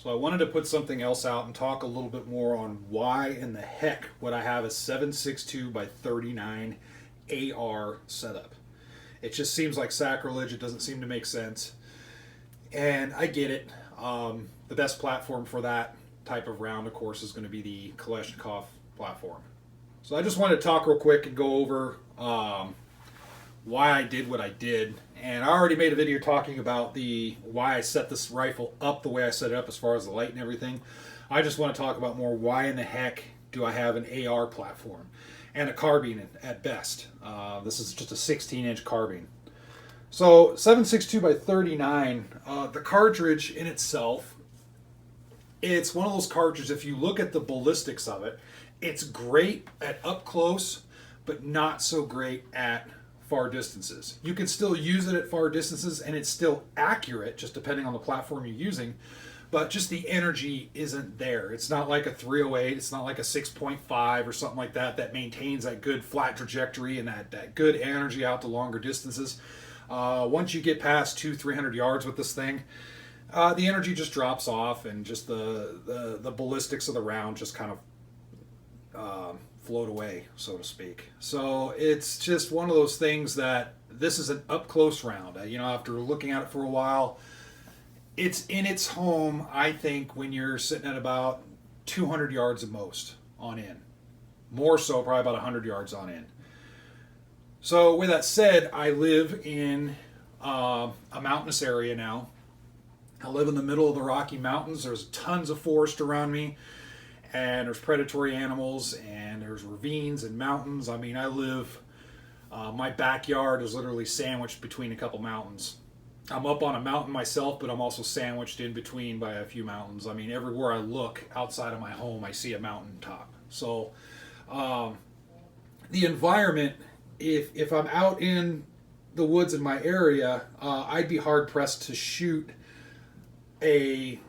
So I wanted to put something else out and talk a little bit more on why in the heck would I have a 7.62 by 39 AR setup. It just seems like sacrilege. It doesn't seem to make sense. And I get it. The best platform for that type of round, of course, is going to be the Kalashnikov platform. So I just wanted to talk real quick and go over why I did what I did. And I already made a video talking about why I set this rifle up the way I set it up as far as the light and everything. I just want to talk about more why in the heck do I have an AR platform and a carbine at best. This is just a 16-inch carbine. So 7.62 by 39, the cartridge in itself, it's one of those cartridges, if you look at the ballistics of it, it's great at up close, but not so great at far distances. You can still use it at far distances and it's still accurate, just depending on the platform you're using, but just the energy isn't there. It's not like a 308, it's not like a 6.5 or something like that maintains that good flat trajectory and that good energy out to longer distances. Once you get past 200-300 yards with this thing, the energy just drops off and just the ballistics of the round just kind of float away, so to speak. So it's just one of those things that this is an up close round. After looking at it for a while, it's in its home, I think, when you're sitting at about 200 yards at most on in. More so, probably about 100 yards on in. So with that said, I live in a mountainous area now. I live in the middle of the Rocky Mountains. There's tons of forest around me. And there's predatory animals, and there's ravines and mountains. I mean, I live, my backyard is literally sandwiched between a couple mountains. I'm up on a mountain myself, but I'm also sandwiched in between by a few mountains. I mean, everywhere I look outside of my home, I see a mountaintop. So the environment, if I'm out in the woods in my area, I'd be hard-pressed to shoot a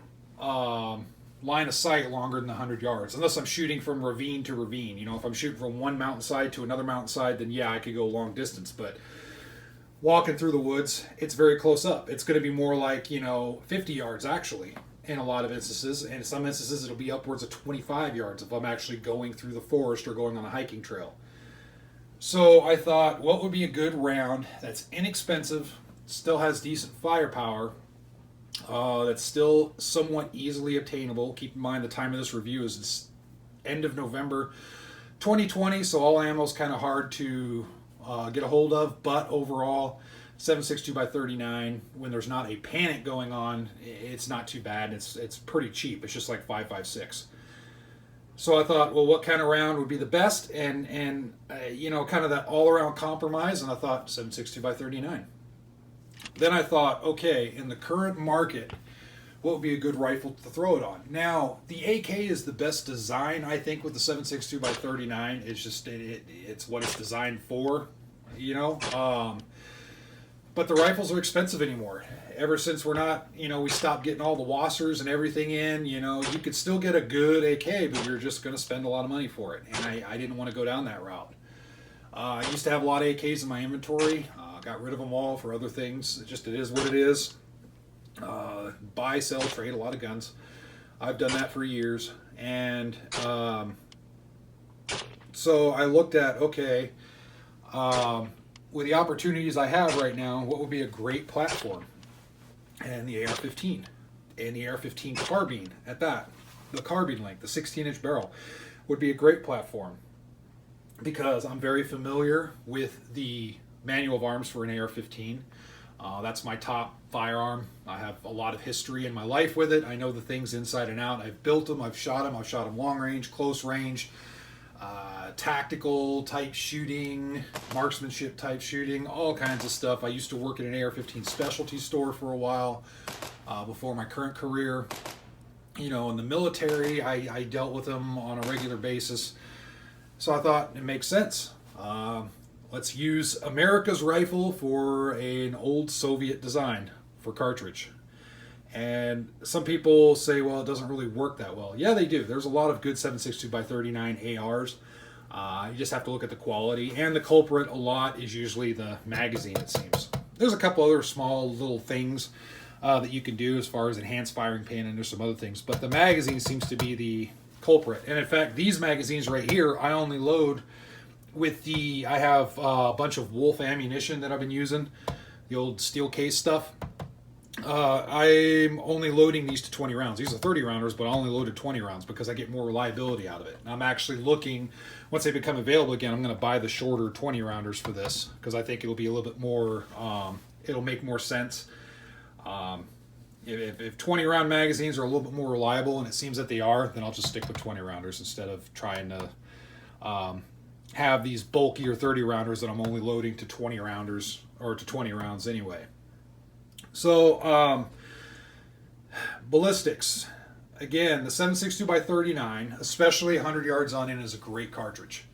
line of sight longer than 100 yards, unless I'm shooting from ravine to ravine. If I'm shooting from one mountainside to another mountainside, then yeah, I could go long distance. But walking through the woods, it's very close up. It's going to be more like 50 yards actually in a lot of instances, and in some instances it'll be upwards of 25 yards if I'm actually going through the forest or going on a hiking trail. So I thought, what would be a good round that's inexpensive, still has decent firepower, that's still somewhat easily obtainable. Keep in mind the time of this review is end of November 2020, so all ammo is kind of hard to get a hold of, but overall 7.62 by 39, when there's not a panic going on, it's not too bad. It's pretty cheap. It's just like 5.56. So I thought, well, what kind of round would be the best, and kind of that all-around compromise, and I thought 7.62 by 39. Then I thought, okay, in the current market, what would be a good rifle to throw it on? Now, the AK is the best design, I think, with the 7.62 by 39. It's just, it's what it's designed for, but the rifles are expensive anymore. Ever since we stopped getting all the Wassers and everything in, you could still get a good AK, but you're just going to spend a lot of money for it. And I didn't want to go down that route. I used to have a lot of AKs in my inventory. Got rid of them all for other things. It is what it is. Buy, sell, trade, a lot of guns. I've done that for years. And so I looked at, okay, with the opportunities I have right now, what would be a great platform? And the AR-15. And the AR-15 carbine at that. The carbine length, the 16-inch barrel, would be a great platform. Because I'm very familiar with the manual of arms for an AR-15. That's my top firearm. I have a lot of history in my life with it. I know the things inside and out. I've built them. I've shot them long range, close range, tactical type shooting, marksmanship type shooting, all kinds of stuff. I used to work at an AR-15 specialty store for a while before my current career. In the military, I dealt with them on a regular basis. So I thought it makes sense. Let's use America's rifle for an old Soviet design for cartridge. And some people say, well, it doesn't really work that well. Yeah, they do. There's a lot of good 7.62 by 39 ARs. You just have to look at the quality. And the culprit a lot is usually the magazine, it seems. There's a couple other small little things. that you can do as far as enhanced firing pin, and there's some other things. But the magazine seems to be the culprit. And in fact, these magazines right here, I only load with I have a bunch of Wolf ammunition that I've been using, the old steel case stuff. I'm only loading these to 20 rounds. These are 30 rounders, but I only loaded 20 rounds because I get more reliability out of it. And I'm actually looking, once they become available again, I'm going to buy the shorter 20 rounders for this because I think it'll be a little bit more, it'll make more sense. If 20 round magazines are a little bit more reliable, and it seems that they are, then I'll just stick with 20 rounders instead of trying to have these bulkier 30 rounders that I'm only loading to 20 rounders or to 20 rounds anyway. So, Ballistics. Again, the 7.62x39, especially 100 yards on in, is a great cartridge.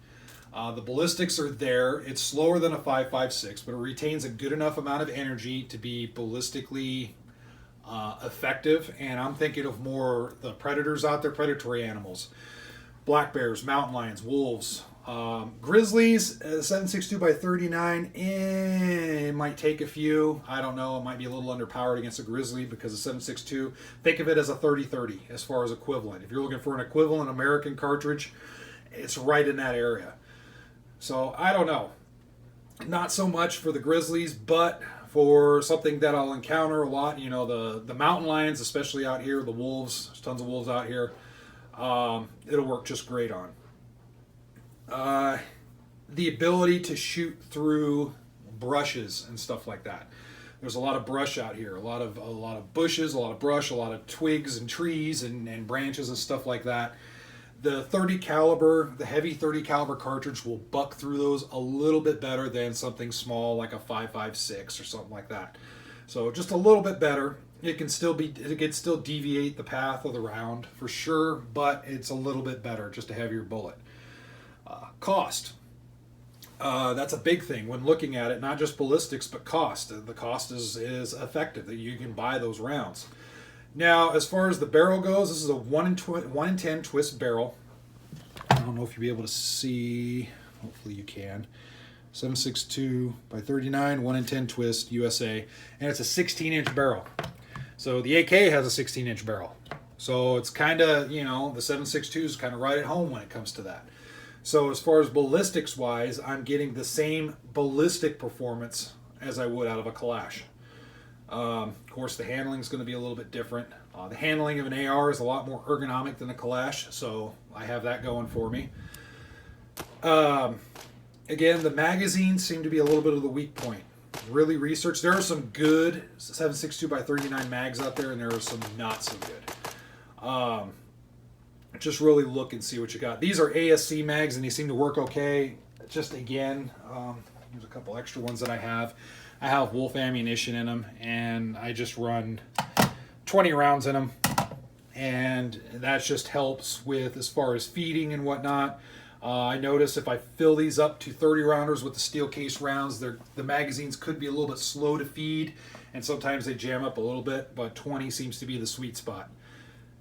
The Ballistics are there. It's slower than a 5.56, but it retains a good enough amount of energy to be ballistically effective. And I'm thinking of more the predators out there, predatory animals. Black bears, mountain lions, wolves. Grizzlies, 7.62x39, it might take a few. I don't know. It might be a little underpowered against a grizzly because of 7.62. Think of it as a 30-30 as far as equivalent. If you're looking for an equivalent American cartridge, it's right in that area. So I don't know. Not so much for the grizzlies, but for something that I'll encounter a lot, you know, the mountain lions, especially out here, the wolves. There's tons of wolves out here. It'll work just great on. The ability to shoot through brushes and stuff like that. There's a lot of brush out here, a lot of bushes, a lot of brush, a lot of twigs and trees and branches and stuff like that. The 30 caliber, the heavy 30 caliber cartridge will buck through those a little bit better than something small like a 5.56 or something like that. So just a little bit better. It can still deviate the path of the round for sure, but it's a little bit better, just a heavier bullet. Cost. That's a big thing when looking at it, not just ballistics, but cost. The cost is effective, that you can buy those rounds. Now, as far as the barrel goes, this is a 1 in 10 twist barrel. I don't know if you'll be able to see. Hopefully you can. 7.62x39, 1 in 10 twist, USA. And it's a 16-inch barrel. So the AK has a 16-inch barrel. So it's kind of, you know, the 7.62 is kind of right at home when it comes to that. So as far as ballistics wise, I'm getting the same ballistic performance as I would out of a Kalash. Of course, the handling is going to be a little bit different. The handling of an AR is a lot more ergonomic than a Kalash, so I have that going for me. Again, the magazines seem to be a little bit of the weak point. Really research. There are some good 7.62x39 mags out there, and there are some not so good. Just really look and see what you got. These are ASC mags, and they seem to work okay. Just again, there's a couple extra ones that I have. I have Wolf ammunition in them, and I just run 20 rounds in them, and that just helps with as far as feeding and whatnot. I notice if I fill these up to 30 rounders with the steel case rounds, the magazines could be a little bit slow to feed, and sometimes they jam up a little bit, but 20 seems to be the sweet spot.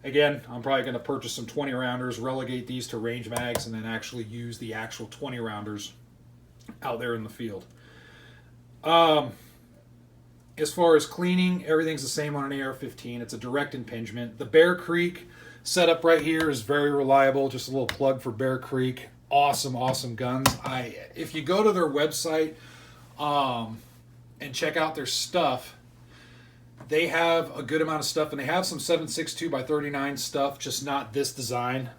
Again, I'm probably going to purchase some 20 rounders, relegate these to range mags, and then actually use the actual 20 rounders out there in the field. As far as cleaning, everything's the same on an AR-15. It's a direct impingement. The Bear Creek setup right here is very reliable. Just a little plug for Bear Creek. Awesome, awesome guns. If you go to their website and check out their stuff, they have a good amount of stuff, and they have some 7.62x39 stuff, just not this design.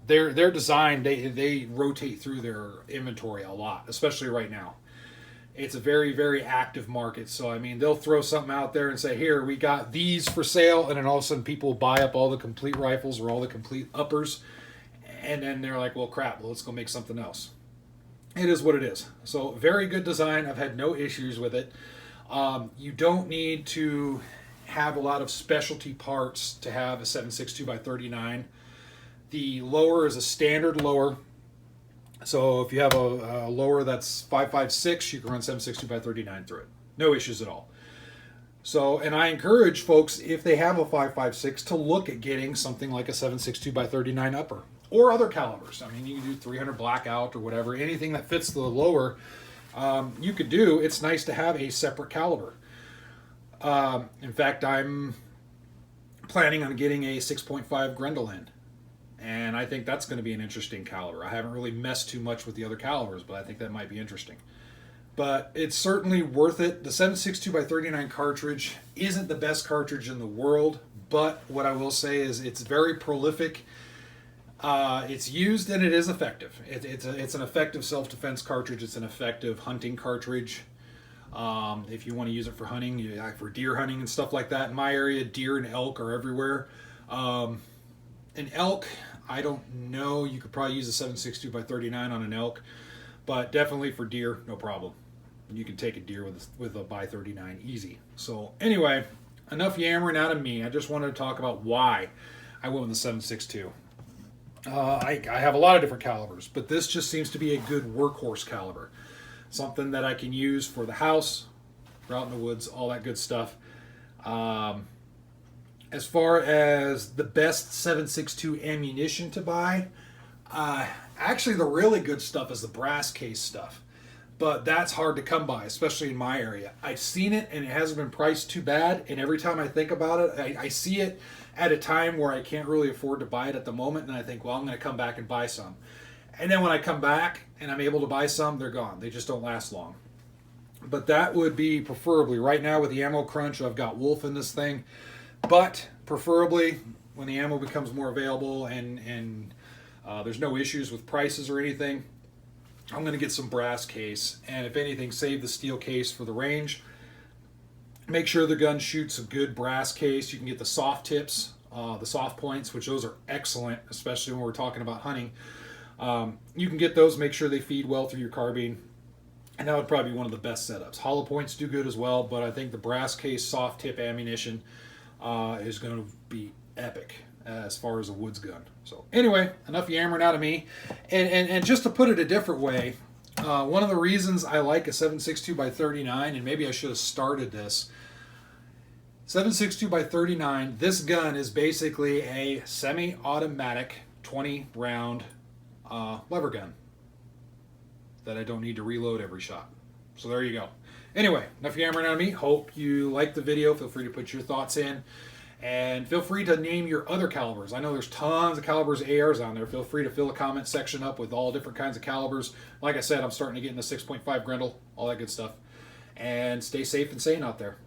Their design, they rotate through their inventory a lot, especially right now. It's a very, very active market. So, I mean, they'll throw something out there and say, here, we got these for sale, and then all of a sudden people buy up all the complete rifles or all the complete uppers, and then they're like, well, crap, let's go make something else. It is what it is. So, very good design. I've had no issues with it. You don't need to have a lot of specialty parts to have a 7.62x39. The lower is a standard lower. So if you have a lower that's 5.56, you can run 7.62x39 through it. No issues at all. So, and I encourage folks, if they have a 5.56, to look at getting something like a 7.62x39 upper or other calibers. I mean, you can do 300 blackout or whatever, anything that fits the lower. You could do. It's nice to have a separate caliber. In fact, I'm planning on getting a 6.5 Grendel in. And I think that's going to be an interesting caliber. I haven't really messed too much with the other calibers, but I think that might be interesting. But it's certainly worth it. The 7.62 by 39 cartridge isn't the best cartridge in the world, but what I will say is it's very prolific. It's used and it is effective. It's an effective self-defense cartridge. It's an effective hunting cartridge. If you want to use it for hunting, for deer hunting and stuff like that. In my area, deer and elk are everywhere. An elk, I don't know. You could probably use a 7.62 by 39 on an elk, but definitely for deer, no problem. You can take a deer with a by 39 easy. So anyway, enough yammering out of me. I just wanted to talk about why I went with the 7.62. I have a lot of different calibers, but this just seems to be a good workhorse caliber. Something that I can use for the house, out in the woods, all that good stuff. As far as the best 7.62 ammunition to buy, actually the really good stuff is the brass case stuff. But that's hard to come by, especially in my area. I've seen it and it hasn't been priced too bad. And every time I think about it, I see it at a time where I can't really afford to buy it at the moment. And I think, well, I'm going to come back and buy some. And then when I come back and I'm able to buy some, they're gone. They just don't last long. But that would be preferably. Right now with the ammo crunch, I've got Wolf in this thing. But preferably when the ammo becomes more available and there's no issues with prices or anything, I'm going to get some brass case. And if anything, save the steel case for the range. Make sure the gun shoots a good brass case. You can get the soft tips, the soft points, which those are excellent, especially when we're talking about hunting. You can get those, make sure they feed well through your carbine. And that would probably be one of the best setups. Hollow points do good as well, but I think the brass case soft tip ammunition is going to be epic as far as a woods gun. So anyway, enough yammering out of me. And just to put it a different way, one of the reasons I like a 7.62 by 39, and maybe I should have started this, 7.62 by 39, this gun is basically a semi-automatic 20-round lever gun that I don't need to reload every shot. So there you go. Anyway, enough yammering out of me. Hope you liked the video. Feel free to put your thoughts in. And feel free to name your other calibers. I know there's tons of calibers ARs on there. Feel free to fill the comment section up with all different kinds of calibers. Like I said, I'm starting to get into 6.5 Grendel, all that good stuff. And stay safe and sane out there.